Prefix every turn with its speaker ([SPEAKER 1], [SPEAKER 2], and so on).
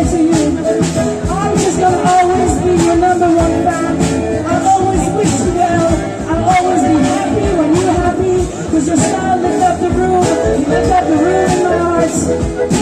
[SPEAKER 1] say to you, I'm just gonna always be your number one fan. I'll always wish you well. I'll always be happy when you're happy. Cause your smile lit up the room. You lit up the room in my heart.